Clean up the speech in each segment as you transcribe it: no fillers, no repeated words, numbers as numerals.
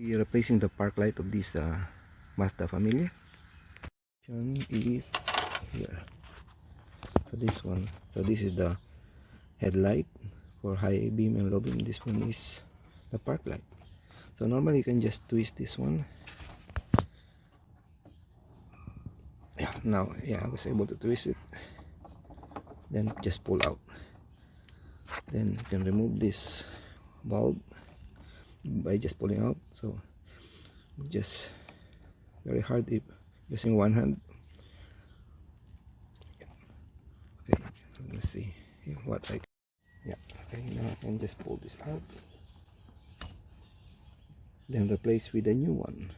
We're replacing the park light of this Mazda Familia. Is here. So this one. So this is the headlight for high beam and low beam. This one is the park light. So normally you can just twist this one. Yeah, now I was able to twist it. Then just pull out. Then you can remove this bulb by just pulling out. So just very hard if using one hand. Okay, let's see what I okay, now I can just pull this out, then replace with a new one.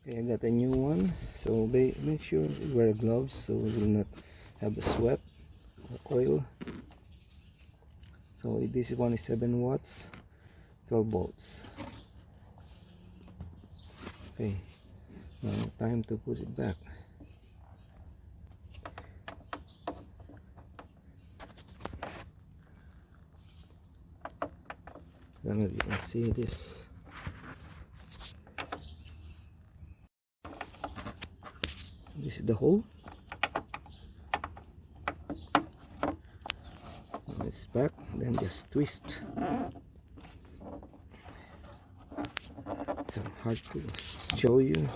Okay, I got a new one, so make sure you wear gloves so you will not have the sweat or oil. So this one is 7 watts, 12 volts. Okay, now time to put it back. Then you can see this. This is the hole. Now it's back, then just twist. It's hard to show you.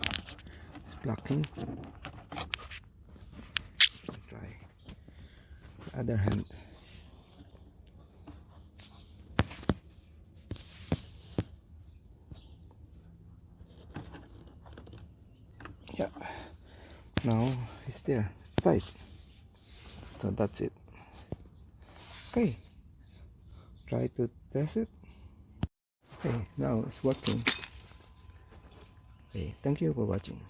It's blocking. Let's try the other hand. Yeah, now it's there, tight. So that's it. Okay, try to test it. Okay, now it's working. Okay, thank you for watching.